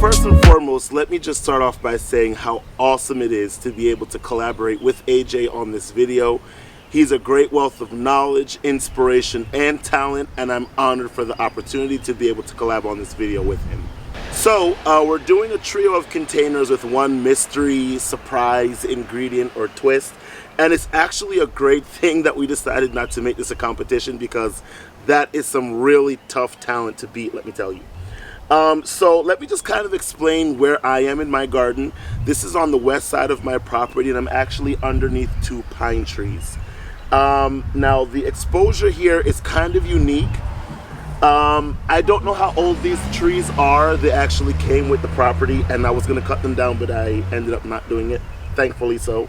first and foremost, let me just start off by saying how awesome it is to be able to collaborate with AJ on this video. He's a great wealth of knowledge, inspiration, and talent, and I'm honored for the opportunity to be able to collab on this video with him. So, we're doing a trio of containers with one mystery, surprise, ingredient, or twist. And it's actually a great thing that we decided not to make this a competition, because that is some really tough talent to beat, let me tell you. So let me just kind of explain where I am in my garden. This is on the west side of my property, and I'm actually underneath 2 pine trees. Now the exposure here is kind of unique. I don't know how old these trees are. They actually came with the property, and I was going to cut them down, but I ended up not doing it, thankfully so.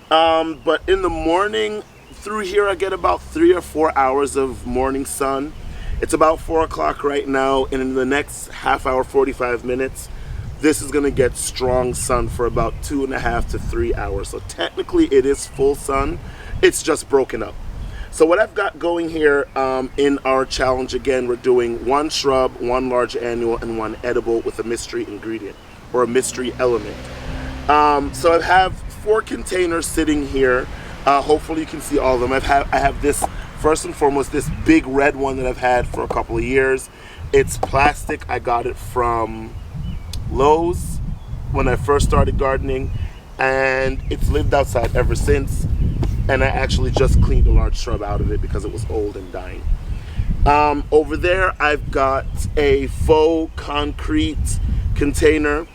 But in the morning, through here I get about 3 or 4 hours of morning sun. It's about 4 o'clock right now, and in the next half hour, 45 minutes, this is going to get strong sun for about 2.5 to 3 hours. So technically it is full sun, it's just broken up. So what I've got going here in our challenge, again, we're doing 1 shrub, 1 large annual, and 1 edible with a mystery ingredient or a mystery element. So I have 4 containers sitting here. Hopefully you can see all of them. I have this, first and foremost, this big red one that I've had for a couple of years. It's plastic. I got it from Lowe's when I first started gardening, and it's lived outside ever since. And I actually just cleaned a large shrub out of it because it was old and dying. Over there I've got a faux concrete container.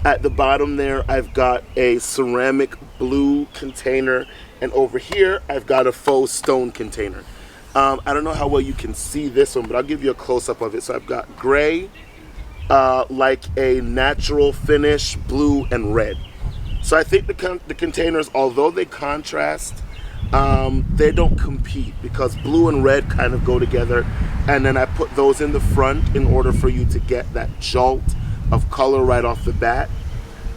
At the bottom there I've got a ceramic blue container, and over here I've got a faux stone container. I don't know how well you can see this one, but I'll give you a close-up of it. So I've got gray, like a natural finish, blue, and red. So I think the containers, although they contrast, they don't compete, because blue and red kind of go together, and then I put those in the front in order for you to get that jolt of color right off the bat.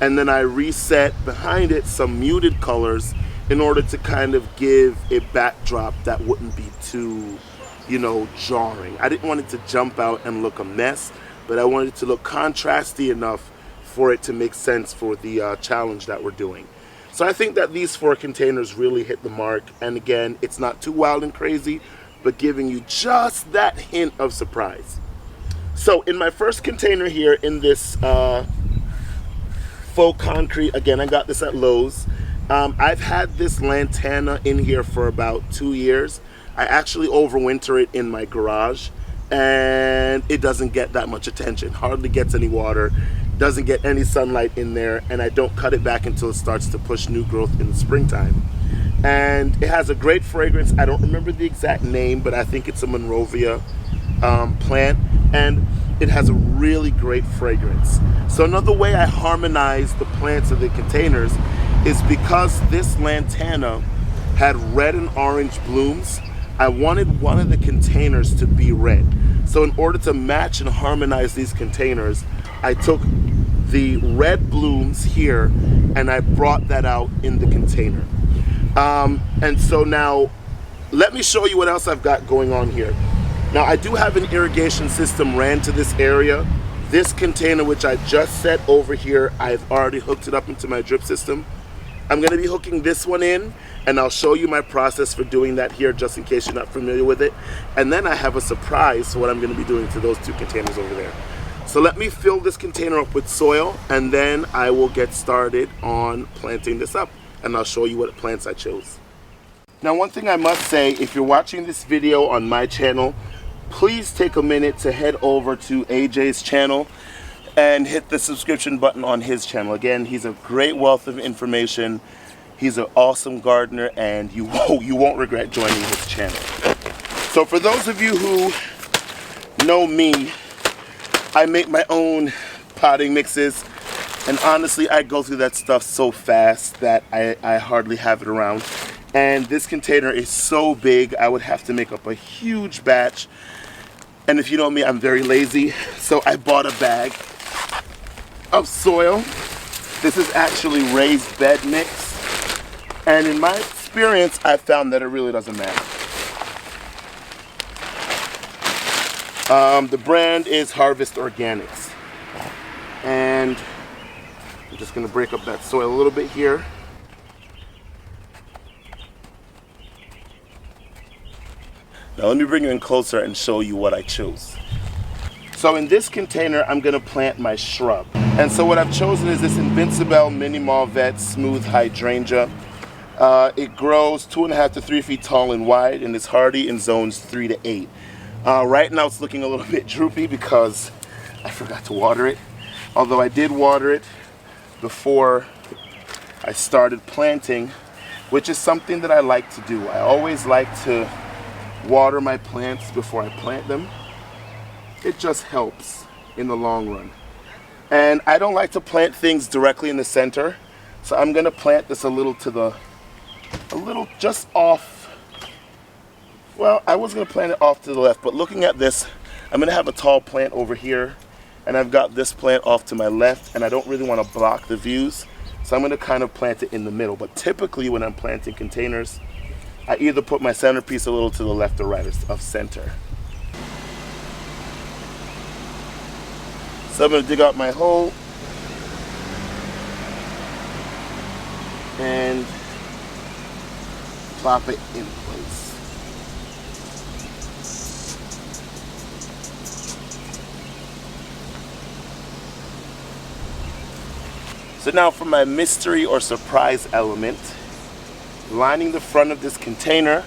And then I reset behind it some muted colors in order to kind of give a backdrop that wouldn't be too, you know, jarring. I didn't want it to jump out and look a mess, but I wanted it to look contrasty enough for it to make sense for the challenge that we're doing. So I think that these 4 containers really hit the mark. And again, it's not too wild and crazy, but giving you just that hint of surprise. So in my first container here, in this faux concrete, again, I got this at Lowe's. I've had this lantana in here for about 2 years. I actually overwinter it in my garage, and it doesn't get that much attention, hardly gets any water, doesn't get any sunlight in there, and I don't cut it back until it starts to push new growth in the springtime. And it has a great fragrance. I don't remember the exact name, but I think it's a Monrovia plant, and it has a really great fragrance. So another way I harmonize the plants of the containers is because this lantana had red and orange blooms. I wanted one of the containers to be red. So in order to match and harmonize these containers, I took the red blooms here and I brought that out in the container. And so now let me show you what else I've got going on here. Now I do have an irrigation system ran to this area. This container, which I just set over here, I've already hooked it up into my drip system. I'm going to be hooking this one in, and I'll show you my process for doing that here, just in case you're not familiar with it. And then I have a surprise for what I'm going to be doing to those 2 containers over there. So let me fill this container up with soil, and then I will get started on planting this up, and I'll show you what plants I chose. Now, one thing I must say, if you're watching this video on my channel, please take a minute to head over to AJ's channel and hit the subscription button on his channel. Again, he's a great wealth of information. He's an awesome gardener, and you won't regret joining his channel. So for those of you who know me, I make my own potting mixes, and honestly, I go through that stuff so fast that I hardly have it around. And this container is so big, I would have to make up a huge batch. And if you know me, I'm very lazy, so I bought a bag of soil. This is actually raised bed mix, and in my experience I found that it really doesn't matter. The brand is Harvest Organics, And I'm just gonna break up that soil a little bit here. Now let me bring you in closer and show you what I chose. So in this container, I'm gonna plant my shrub. And so what I've chosen is this Invincible Mini Malvet Smooth Hydrangea. It grows 2.5 to 3 feet tall and wide, and is hardy in zones 3 to 8. Right now it's looking a little bit droopy because I forgot to water it. Although I did water it before I started planting, which is something that I like to do. I always like to water my plants before I plant them. It just helps in the long run. And I don't like to plant things directly in the center, so I'm gonna plant this a little just off. Well, I was gonna plant it off to the left, but looking at this, I'm gonna have a tall plant over here, and I've got this plant off to my left, and I don't really wanna block the views, so I'm gonna kind of plant it in the middle. But typically when I'm planting containers, I either put my centerpiece a little to the left or right of center. So I'm going to dig out my hole and plop it in place. So now for my mystery or surprise element, lining the front of this container,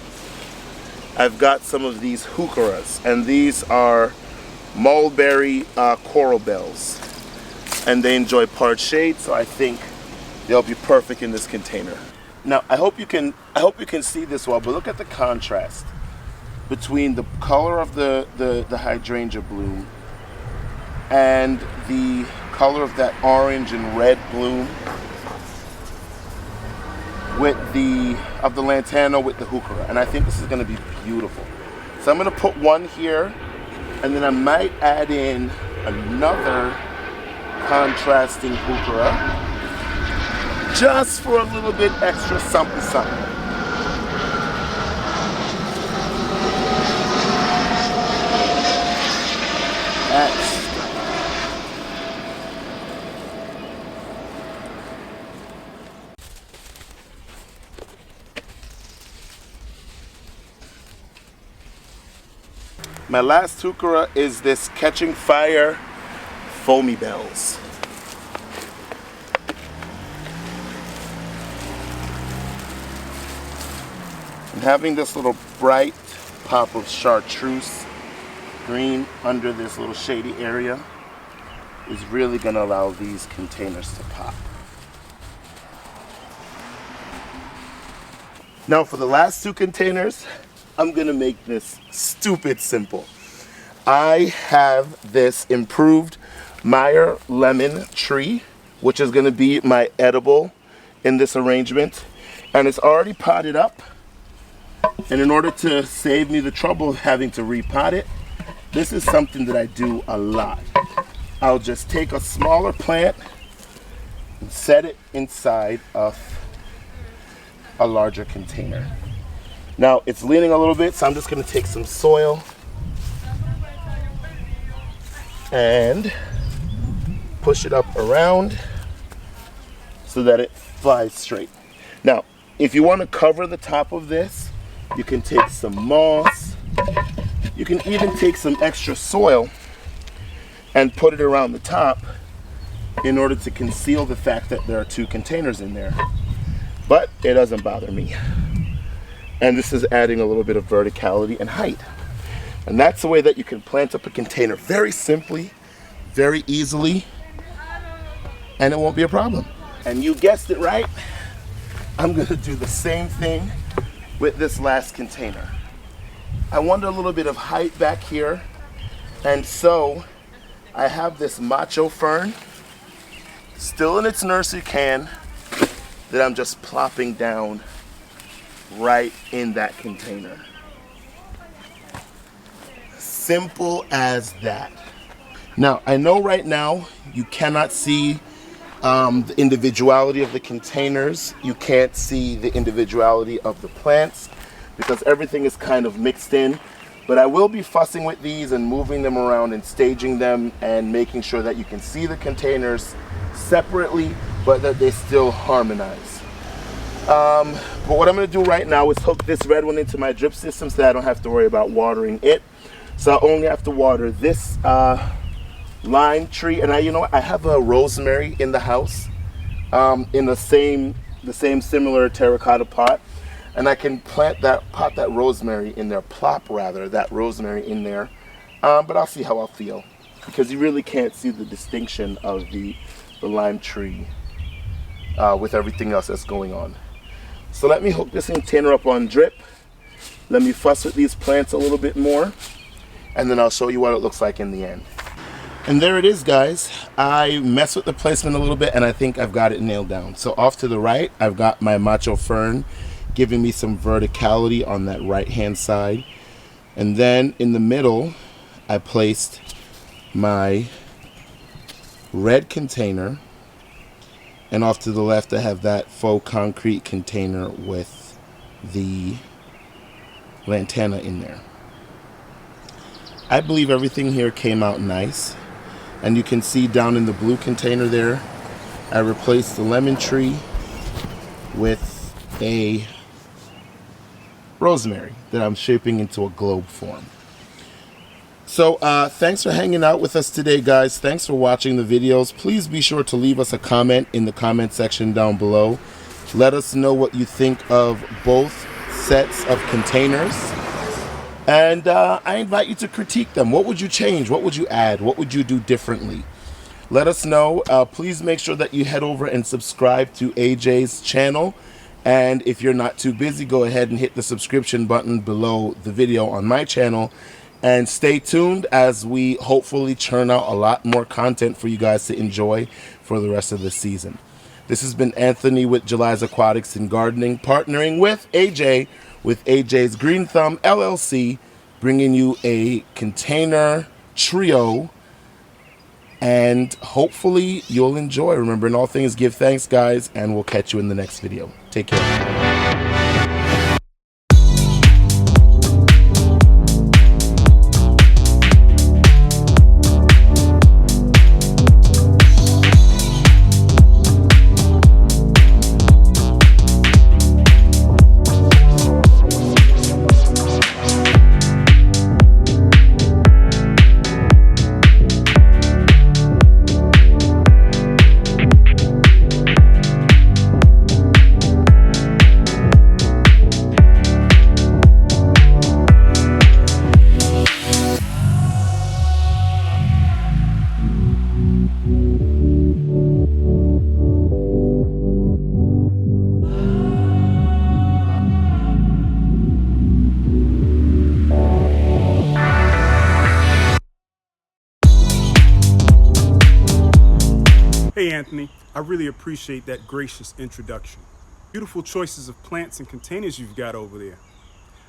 I've got some of these heucheras, and these are mulberry coral bells, and they enjoy part shade, so I think they'll be perfect in this container. Now I hope you can see this well, but look at the contrast between the color of the hydrangea bloom and the color of that orange and red bloom with the lantana with the heuchera, and I think this is going to be beautiful. So I'm going to put one here, and then I might add in another contrasting heuchera just for a little bit extra something. That's my last heuchera is this Catching Fire Foamy Bells. And having this little bright pop of chartreuse green under this little shady area is really going to allow these containers to pop. Now for the last two containers, I'm gonna make this stupid simple. I have this improved Meyer lemon tree, which is gonna be my edible in this arrangement, and it's already potted up. And in order to save me the trouble of having to repot it, this is something that I do a lot. I'll just take a smaller plant and set it inside of a larger container. Now it's leaning a little bit, so I'm just going to take some soil and push it up around so that it flies straight. Now, if you want to cover the top of this, you can take some moss. You can even take some extra soil and put it around the top in order to conceal the fact that there are two containers in there. But it doesn't bother me. And this is adding a little bit of verticality and height. And that's the way that you can plant up a container very simply, very easily, and it won't be a problem. And you guessed it right, I'm gonna do the same thing with this last container. I want a little bit of height back here, and so I have this macho fern still in its nursery can that I'm just plopping down right in that container. Simple as that. Now, I know right now you cannot see the individuality of the containers. You can't see the individuality of the plants because everything is kind of mixed in. But I will be fussing with these and moving them around and staging them and making sure that you can see the containers separately, but that they still harmonize. But what I'm going to do right now is hook this red one into my drip system so that I don't have to worry about watering it. So I only have to water this lime tree. And you know what? I have a rosemary in the house in the same similar terracotta pot. And I can plant that rosemary in there, plop rather, that rosemary in there. But I'll see how I'll feel, because you really can't see the distinction of the lime tree with everything else that's going on. So let me hook this container up on drip. Let me fuss with these plants a little bit more, and then I'll show you what it looks like in the end. And there it is, guys. I messed with the placement a little bit, and I think I've got it nailed down. So off to the right, I've got my macho fern, giving me some verticality on that right hand side. And then in the middle, I placed my red container, and off to the left I have that faux concrete container with the lantana in there. I believe everything here came out nice, and you can see down in the blue container there, I replaced the lemon tree with a rosemary that I'm shaping into a globe form. So thanks for hanging out with us today, guys. Thanks for watching the videos. Please be sure to leave us a comment in the comment section down below. Let us know what you think of both sets of containers, and I invite you to critique them. What would you change? What would you add? What would you do differently? Let us know. Please make sure that you head over and subscribe to AJ's channel. And if you're not too busy, go ahead and hit the subscription button below the video on my channel. And stay tuned as we hopefully churn out a lot more content for you guys to enjoy for the rest of the season. This has been Anthony with Jhuly's Aquatics and Gardening, partnering with AJ with AJ's Green Thumb LLC, bringing you a container trio. And hopefully you'll enjoy. Remember, in all things, give thanks, guys, and we'll catch you in the next video. Take care. Hey Anthony, I really appreciate that gracious introduction. Beautiful choices of plants and containers you've got over there.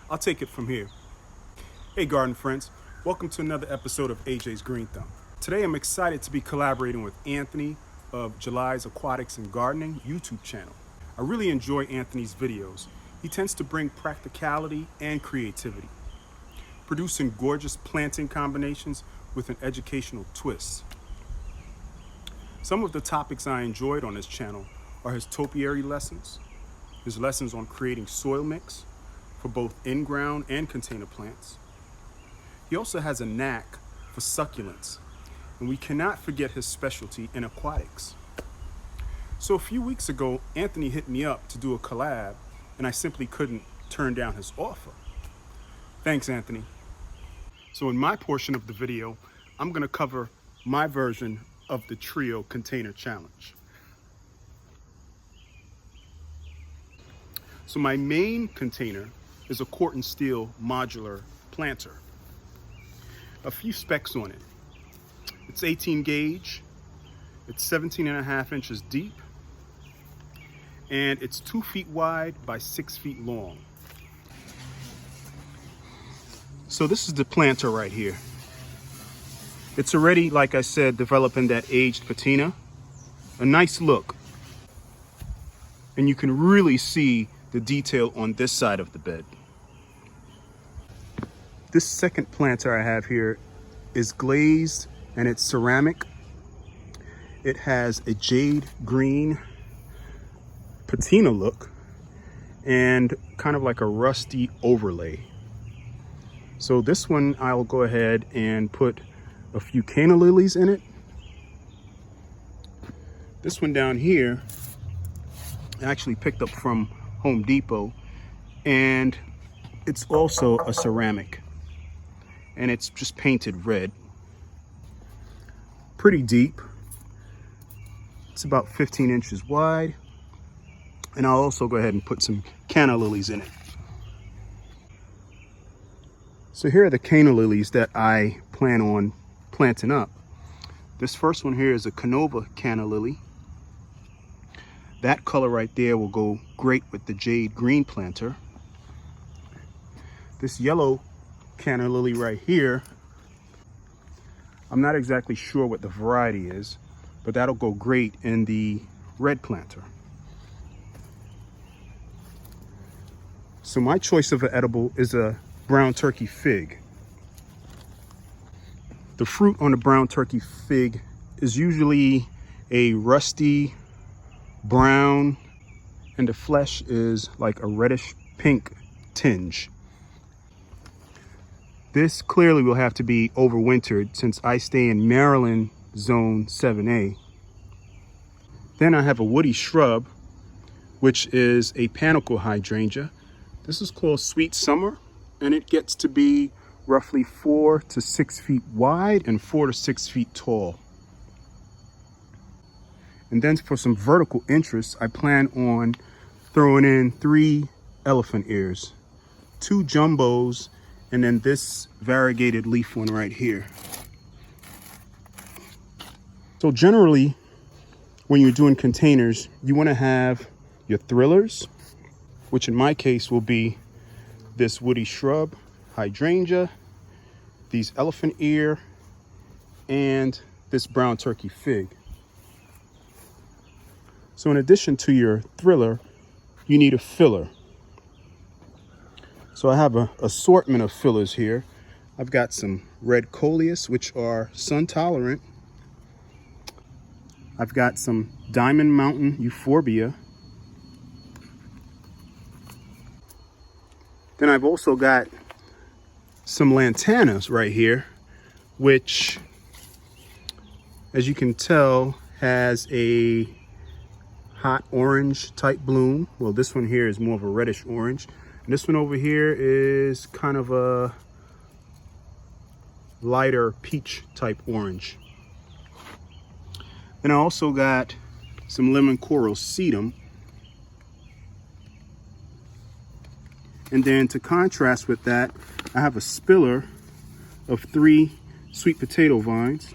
I'll take it from here. Hey garden friends, welcome to another episode of AJ's Green Thumb. Today I'm excited to be collaborating with Anthony of Jhuly's Aquatics and Gardening YouTube channel. I really enjoy Anthony's videos. He tends to bring practicality and creativity, producing gorgeous planting combinations with an educational twist. Some of the topics I enjoyed on his channel are his topiary lessons, his lessons on creating soil mix for both in-ground and container plants. He also has a knack for succulents, and we cannot forget his specialty in aquatics. So a few weeks ago, Anthony hit me up to do a collab, and I simply couldn't turn down his offer. Thanks, Anthony. So in my portion of the video, I'm gonna cover my version of the Trio Container Challenge. So my main container is a Corten steel modular planter. A few specs on it. It's 18 gauge, it's 17.5 inches deep, and it's 2 feet wide by 6 feet long. So this is the planter right here. It's already, like I said, developing that aged patina. A nice look. And you can really see the detail on this side of the bed. This second planter I have here is glazed and it's ceramic. It has a jade green patina look and kind of like a rusty overlay. So this one I'll go ahead and put a few canna lilies in it. This one down here I actually picked up from Home Depot, and it's also a ceramic and it's just painted red. Pretty deep. It's about 15 inches wide. And I'll also go ahead and put some canna lilies in it. So here are the canna lilies that I plan on planting up. This first one here is a Canova canna lily. That color right there will go great with the jade green planter. This yellow canna lily right here, I'm not exactly sure what the variety is, but that'll go great in the red planter. So my choice of an edible is a brown turkey fig. The fruit on the brown turkey fig is usually a rusty brown, and the flesh is like a reddish pink tinge. This clearly will have to be overwintered since I stay in Maryland zone 7A. Then I have a woody shrub, which is a panicle hydrangea. This is called Sweet Summer, and it gets to be roughly 4 to 6 feet wide and 4 to 6 feet tall. And then for some vertical interest, I plan on throwing in 3 elephant ears, 2 jumbos, and then this variegated leaf one right here. So generally, when you're doing containers, you want to have your thrillers, which in my case will be this woody shrub, hydrangea, these elephant ear, and this brown turkey fig. So in addition to your thriller, you need a filler. So I have an assortment of fillers here. I've got some red coleus, which are sun tolerant. I've got some Diamond Mountain euphorbia. Then I've also got some lantanas right here, which, as you can tell, has a hot orange type bloom. Well, this one here is more of a reddish orange. And this one over here is kind of a lighter peach type orange. Then I also got some lemon coral sedum. And then to contrast with that, I have a spiller of 3 sweet potato vines.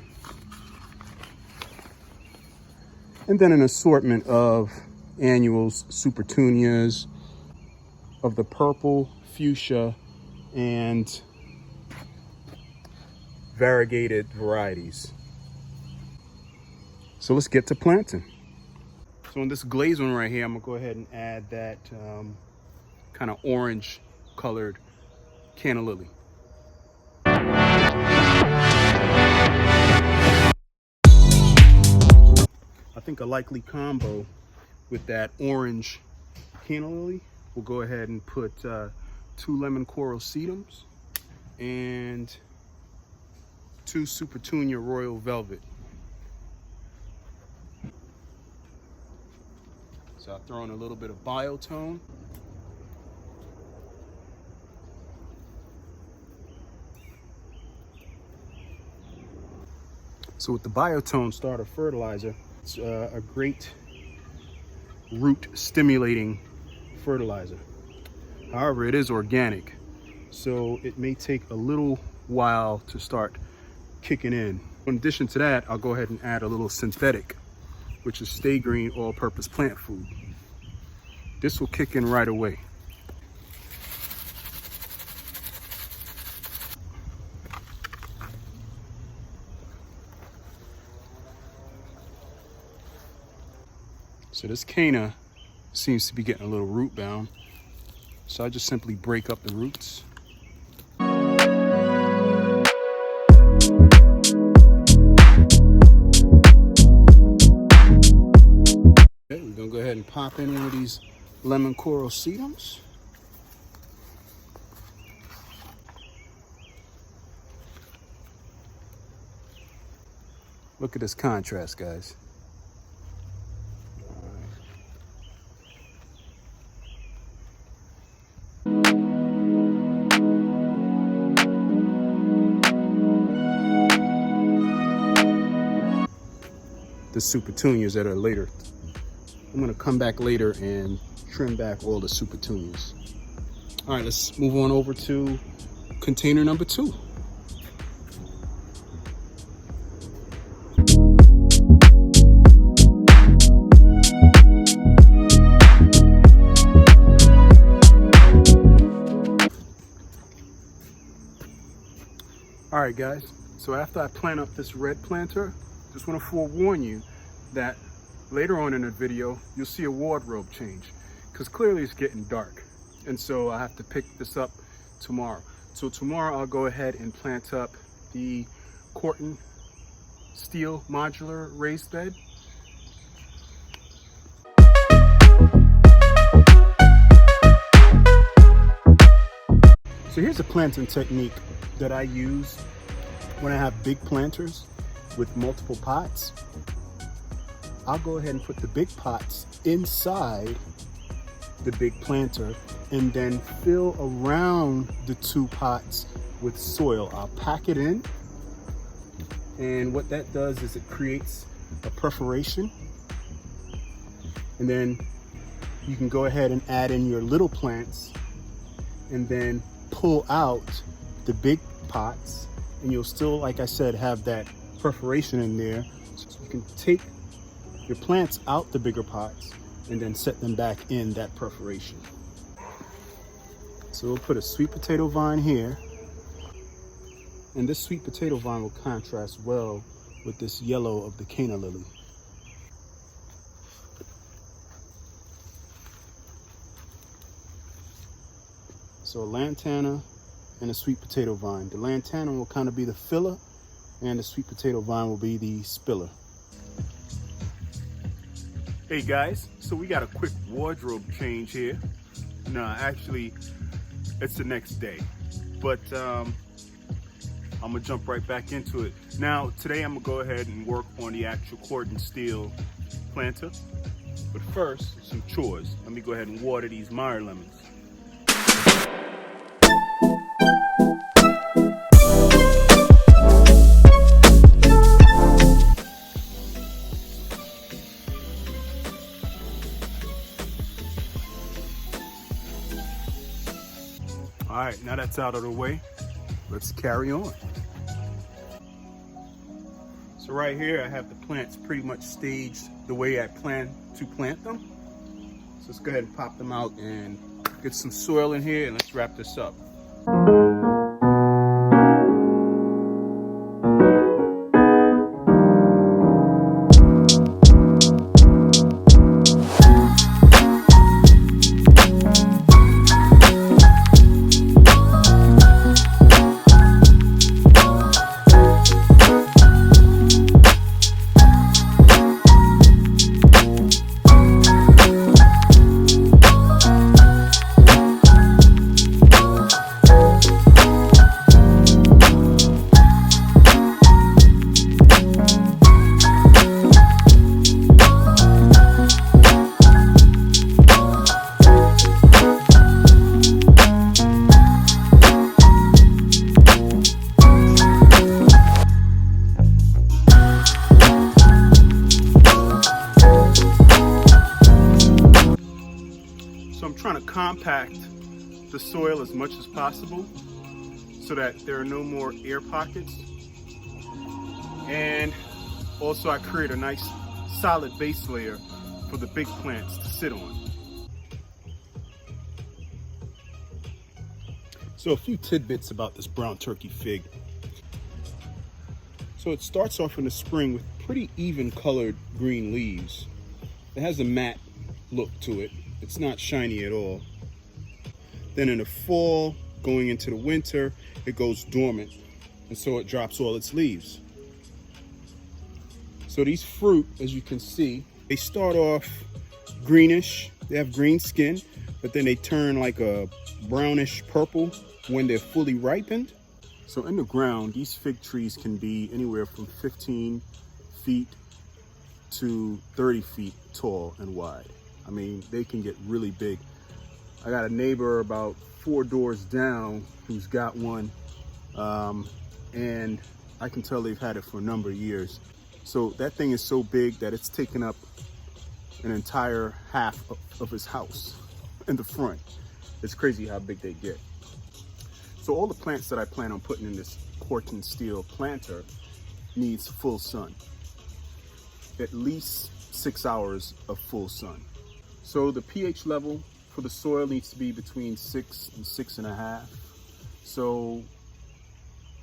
And then an assortment of annuals, supertunias, of the purple, fuchsia, and variegated varieties. So let's get to planting. So on this glazed one right here, I'm gonna go ahead and add that kind of orange colored canna lily. I think a likely combo with that orange canna lily, we'll go ahead and put 2 lemon coral sedums and 2 supertunia royal velvet. So I'll throw in a little bit of biotone. So with the biotone starter fertilizer, it's a great root stimulating fertilizer. However, it is organic, so it may take a little while to start kicking in. In addition to that, I'll go ahead and add a little synthetic, which is Stay Green all-purpose plant food. This will kick in right away. So this canna seems to be getting a little root bound. So I just simply break up the roots. pop in one of these lemon coral sedums. Look at this contrast, guys. The super petunias that are later. I'm gonna come back later and trim back all the super petunias. All right, let's move on over to container number 2. All right, guys, so after I plant up this red planter, just want to forewarn you that later on in the video, you'll see a wardrobe change because clearly it's getting dark. And so I have to pick this up tomorrow. So tomorrow I'll go ahead and plant up the Corten steel modular raised bed. So here's a planting technique that I use when I have big planters with multiple pots. I'll go ahead and put the big pots inside the big planter and then fill around the 2 pots with soil. I'll pack it in, and what that does is it creates a perforation, and then you can go ahead and add in your little plants and then pull out the big pots, and you'll still, like I said, have that perforation in there. So you can take your plants out the bigger pots and then set them back in that perforation. So we'll put a sweet potato vine here, and this sweet potato vine will contrast well with this yellow of the canna lily. So a lantana and a sweet potato vine. The lantana will kind of be the filler, and the sweet potato vine will be the spiller. Hey guys, so we got a quick wardrobe change here. No, actually, it's the next day, but I'm gonna jump right back into it. Now, today I'm gonna go ahead and work on the actual Corten steel planter. But first, some chores. Let me go ahead and water these Meyer lemons. All right, now that's out of the way, let's carry on. So right here, I have the plants pretty much staged the way I plan to plant them. So let's go ahead and pop them out and get some soil in here, and let's wrap this up. Trying to compact the soil as much as possible so that there are no more air pockets, and also I create a nice solid base layer for the big plants to sit on. So a few tidbits about this brown turkey fig. So it starts off in the spring with pretty even colored green leaves. It has a matte look to it. It's not shiny at all. Then in the fall, going into the winter, it goes dormant, and so it drops all its leaves. So these fruit, as you can see, they start off greenish. They have green skin, but then they turn like a brownish purple when they're fully ripened. So in the ground, these fig trees can be anywhere from 15 feet to 30 feet tall and wide. I mean, they can get really big. I got a neighbor about 4 doors down who's got one, and I can tell they've had it for a number of years. So that thing is so big that it's taken up an entire half of his house in the front. It's crazy how big they get. So all the plants that I plan on putting in this Corten steel planter needs full sun. At least 6 hours of full sun. So the pH level for the soil needs to be between 6 and 6.5. So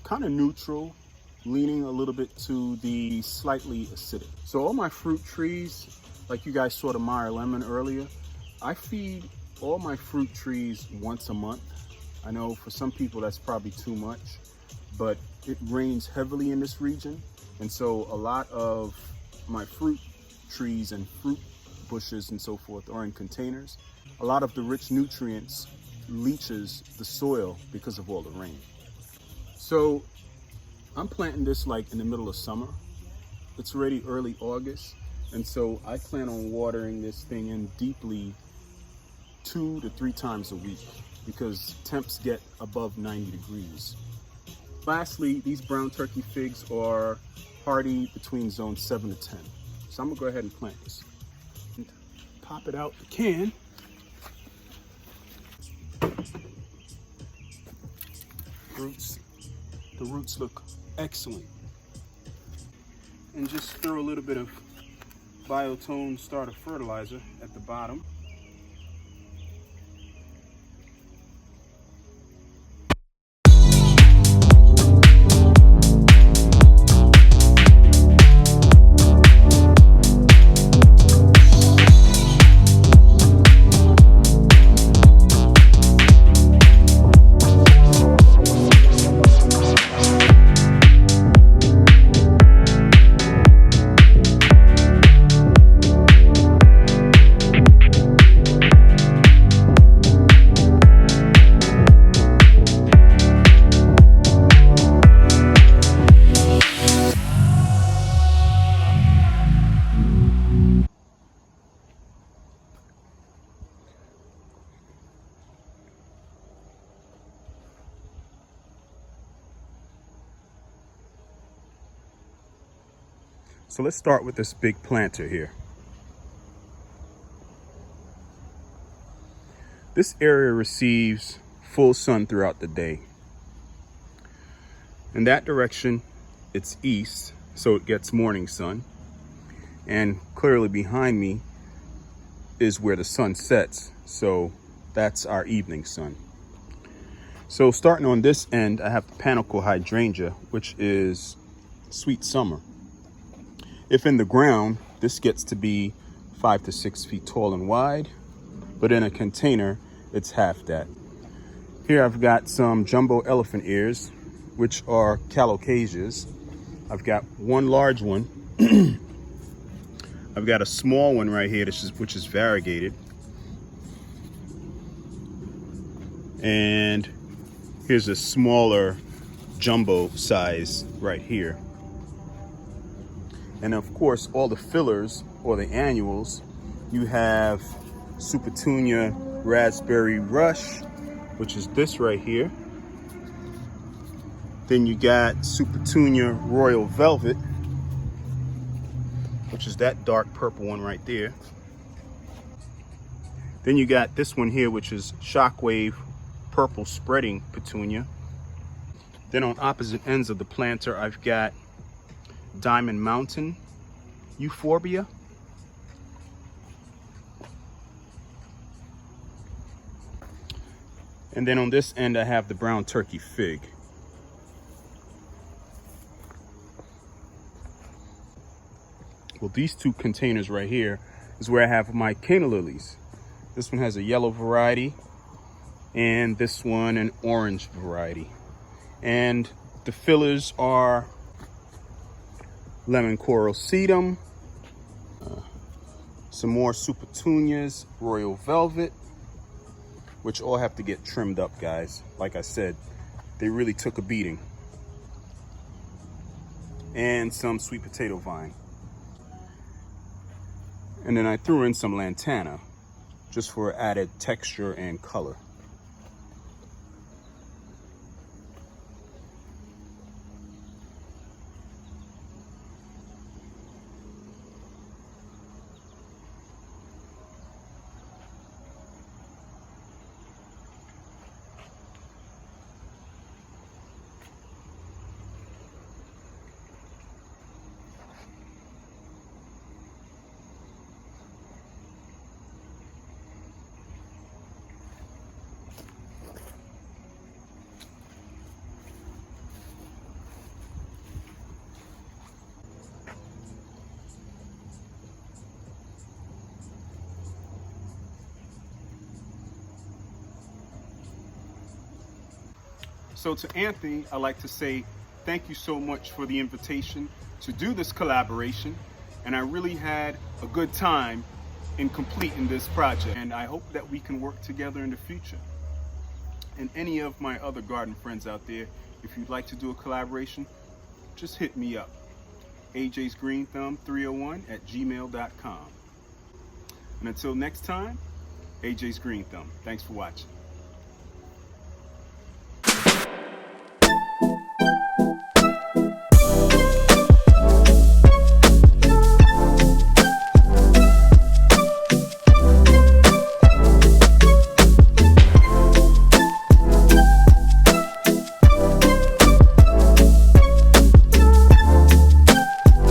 kind of neutral, leaning a little bit to the slightly acidic. So all my fruit trees, like you guys saw the Meyer lemon earlier, I feed all my fruit trees once a month. I know for some people that's probably too much, but it rains heavily in this region. And so a lot of my fruit trees and fruit bushes and so forth are in containers. A lot of the rich nutrients leaches the soil because of all the rain. So I'm planting this like in the middle of summer. It's already early August. And so I plan on watering this thing in deeply 2 to 3 times a week because temps get above 90 degrees. Lastly, these brown turkey figs are hardy between zone 7 to 10. So I'm gonna go ahead and plant this. And pop it out the can. The roots look excellent. And just throw a little bit of Biotone starter fertilizer at the bottom. So let's start with this big planter here. This area receives full sun throughout the day. In that direction, it's east, so it gets morning sun. And clearly behind me is where the sun sets, so that's our evening sun. So starting on this end, I have the panicle hydrangea, which is sweet summer. If in the ground, this gets to be 5 to 6 feet tall and wide, but in a container, it's half that. Here I've got some jumbo elephant ears, which are calocasias. I've got one large one. I've got a small one right here, which is variegated. And here's a smaller jumbo size right here. And of course, all the fillers or the annuals, you have Supertunia Raspberry Rush, which is this right here. Then you got Supertunia Royal Velvet, which is that dark purple one right there. Then you got this one here, which is Shockwave Purple Spreading Petunia. Then on opposite ends of the planter, I've got Diamond Mountain Euphorbia. And then on this end, I have the brown turkey fig. Well, these two containers right here is where I have my canna lilies. This one has a yellow variety and this one an orange variety. And the fillers are Lemon Coral Sedum, some more super petunias, royal velvet, which all have to get trimmed up, guys. Like I said, they really took a beating. And some sweet potato vine. And then I threw in some lantana just for added texture and color. So to Anthony, I'd like to say thank you so much for the invitation to do this collaboration. And I really had a good time in completing this project. And I hope that we can work together in the future. And any of my other garden friends out there, if you'd like to do a collaboration, just hit me up. ajsgreenthumb301@gmail.com. And until next time, AJ's Green Thumb. Thanks for watching.